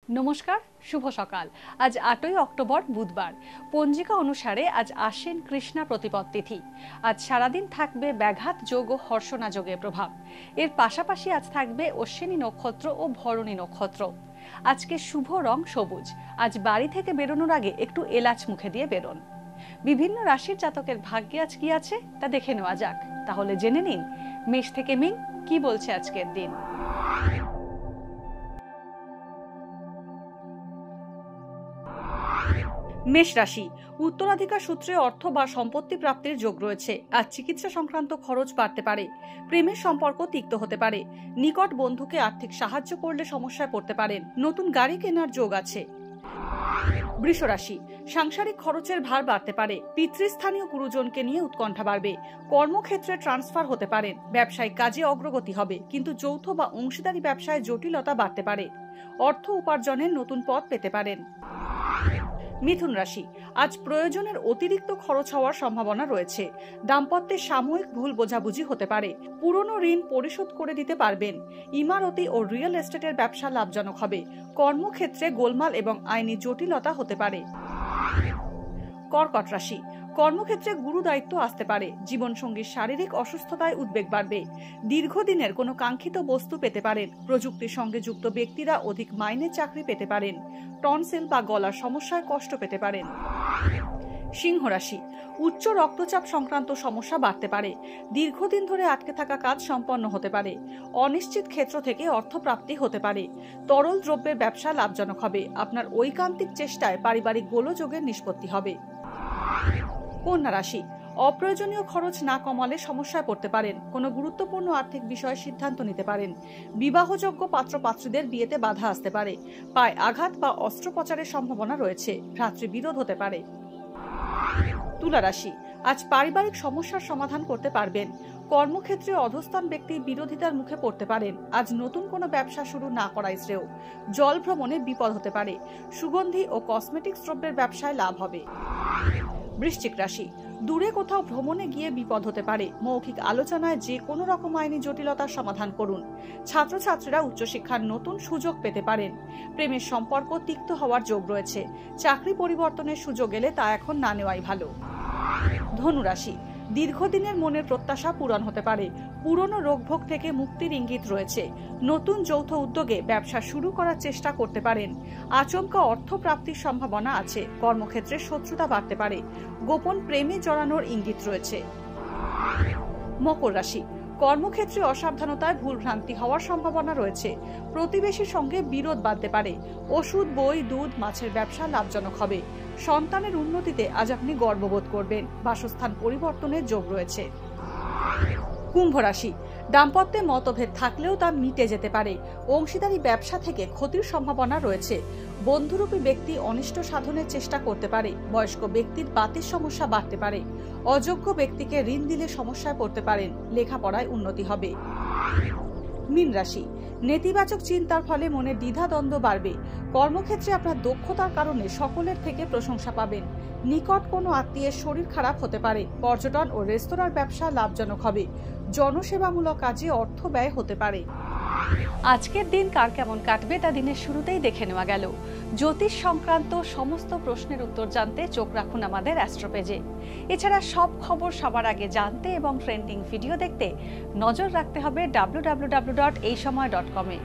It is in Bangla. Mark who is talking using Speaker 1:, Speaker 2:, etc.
Speaker 1: নমস্কার, শুভ সকাল। আজ 8ই অক্টোবর বুধবার। পঞ্জিকা অনুসারে আজ আশ্বিন কৃষ্ণা প্রতিপদ তিথি। আজ সারাদিন থাকবে ব্যাঘাত যোগ ও হর্ষণা যোগের প্রভাব। এর পাশাপাশি আজ থাকবে অশ্বিনী নক্ষত্র ও ভরণী নক্ষত্র। আজকে শুভ রং সবুজ। আজ বাড়ি থেকে বেরোনোর আগে একটু এলাচ মুখে দিয়ে বেরোন। বিভিন্ন রাশির জাতকের ভাগ্যে আজ কি আছে তা দেখে নেওয়া যাক। তাহলে জেনে নিন মেষ থেকে মিন কি বলছে আজকের দিন। মেষ রাশি, উত্তরাধিকার সূত্রে অর্থ বা সম্পত্তি প্রাপ্তির যোগ রয়েছে। আজ চিকিৎসা সংক্রান্ত খরচ বাড়তে পারে। প্রেমের সম্পর্ক তিক্ত হতে পারে। নিকট বন্ধুকে আর্থিক সাহায্য করলে সমস্যায় পড়তে পারেন। নতুন গাড়ি কেনার যোগ আছে। বৃষ রাশি, সাংসারিক খরচের ভার বাড়তে পারে। পিতৃস্থানীয় গুরুজনকে নিয়ে উৎকণ্ঠা বাড়বে। কর্মক্ষেত্রে ট্রান্সফার হতে পারেন। ব্যবসায়িক কাজে অগ্রগতি হবে, কিন্তু যৌথ বা অংশীদারি ব্যবসায় জটিলতা বাড়তে পারে। অর্থ উপার্জনের নতুন পথ পেতে পারেন। মিথুন রাশি, আজ প্রয়োজনের অতিরিক্ত খরচ হওয়ার সম্ভাবনা রয়েছে। দাম্পত্যে সাময়িক ভুল বোঝাবুঝি হতে পারে। পুরনো ঋণ পরিশোধ করে দিতে পারবেন। ইমারতি ও রিয়েল এস্টেটের ব্যবসা লাভজনক হবে। কর্মক্ষেত্রে গোলমাল এবং আইনি জটিলতা হতে পারে। কর্কট রাশি, কর্মক্ষেত্রে গুরু দায়িত্ব আসতে পারে। জীবনসঙ্গীর শারীরিক অসুস্থতায় উদ্বেগ বাড়বে। দীর্ঘদিনের কোনো কাঙ্ক্ষিত বস্তু পেতে পারেন। প্রযুক্তির সঙ্গে যুক্ত ব্যক্তিরা অধিক মাইনের চাকরি পেতে পারেন। টনসিল বা গলার সমস্যায় কষ্ট পেতে পারেন। সিংহ রাশি, উচ্চ রক্তচাপ সংক্রান্ত সমস্যা বাড়তে পারে। দীর্ঘদিন ধরে আটকে থাকা কাজ সম্পন্ন হতে পারে। অনিশ্চিত ক্ষেত্র থেকে অর্থপ্রাপ্তি হতে পারে। তরল দ্রব্যের ব্যবসা লাভজনক হবে। আপনার ঐকান্তিক চেষ্টায় পারিবারিক গোলযোগের নিষ্পত্তি হবে। কন্যা রাশি, অপ্রয়োজনীয় খরচ না কমালে সমস্যায় পড়তে পারেন। কোনো গুরুত্বপূর্ণ আর্থিক বিষয়ে সিদ্ধান্ত নিতে পারেন। বিবাহযোগ্য পাত্রপাত্রীদের বিয়েতে বাধা আসতে পারে। পায়ে আঘাত বা অস্ত্রোপচারের সম্ভাবনা রয়েছে। ভ্রাতৃবিরোধ হতে পারে। তুলা রাশি, আজ পারিবারিক সমস্যার সমাধান করতে পারবেন। কর্মক্ষেত্রে অধস্থান ব্যক্তি বিরোধিতার মুখে পড়তে পারেন। আজ নতুন কোনো ব্যবসা শুরু না করাই শ্রেয়। জল ভ্রমণে বিপদ হতে পারে। সুগন্ধি ও কসমেটিক্স দ্রব্যের ব্যবসায় লাভ হবে। বৃশ্চিক রাশি, দূরে কোথাও ভ্রমণে গিয়ে বিপদ হতে পারে। মৌখিক আলোচনায় যে কোনো রকম আইনি জটিলতার সমাধান করুন। ছাত্রছাত্রীরা উচ্চশিক্ষার নতুন সুযোগ পেতে পারেন। প্রেমের সম্পর্ক তিক্ত হওয়ার যোগ রয়েছে। চাকরি পরিবর্তনের সুযোগ এলে তা এখন না নেওয়াই ভালো। ধনু রাশি, দীর্ঘদিনের মনের প্রত্যাশা পূরণ হতে পারে। পুরনো রোগভোগ থেকে মুক্তির ইঙ্গিত রয়েছে। নতুন যৌথ উদ্যোগে ব্যবসা শুরু করার চেষ্টা করতে পারেন। আচমকা অর্থ প্রাপ্তির সম্ভাবনা আছে। কর্মক্ষেত্রে শত্রুতা বাড়তে পারে। গোপন প্রেমে জড়ানোর ইঙ্গিত রয়েছে। মকর রাশি, কর্মক্ষেত্রে অসাবধানতায় ভুলভ্রান্তি হওয়ার সম্ভাবনা রয়েছে। প্রতিবেশীর সঙ্গে বিরোধ বাড়তে পারে। ওষুধ, বই, দুধ, মাছের ব্যবসা লাভজনক হবে। সন্তানের উন্নতিতে আজ আপনি গর্ববোধ করবেন। বাসস্থান পরিবর্তনের যোগ রয়েছে। কুম্ভ রাশি, দাম্পত্যে মতভেদ থাকলেও তা মিটে যেতে পারে। অংশীদারি ব্যবসা থেকে ক্ষতির সম্ভাবনা রয়েছে। বন্ধুরূপী ব্যক্তি অনিষ্ট সাধনের চেষ্টা করতে পারে। বয়স্ক ব্যক্তির বাতের সমস্যা বাড়তে পারে। অযোগ্য ব্যক্তিকে ঋণ দিলে সমস্যায় পড়তে পারেন। লেখাপড়ায় উন্নতি হবে। মীন রাশি, নেতিবাচক চিন্তার ফলে মনে দ্বিধাদ্বন্দ্ব বাড়বে। কর্মক্ষেত্রে আপনার দক্ষতার কারণে সকলের থেকে প্রশংসা পাবেন। নিকট কোনো আত্মীয়ের শরীর খারাপ হতে পারে। পর্যটন ও রেস্তোরাঁর ব্যবসা লাভজনক হবে। জনসেবামূলক কাজে অর্থ ব্যয় হতে পারে। আজকের দিন কার কেমন কাটবে তা দিনের শুরুতেই দেখে নেওয়া গেল। জ্যোতিষ সংক্রান্ত সমস্ত প্রশ্নের উত্তর জানতে চোখ রাখুন আমাদের অ্যাস্ট্রো পেজে। এছাড়া সব খবর সবার আগে জানতে এবং ট্রেন্ডিং ভিডিও দেখতে নজর রাখতে হবে www.এইসময়.com-এ।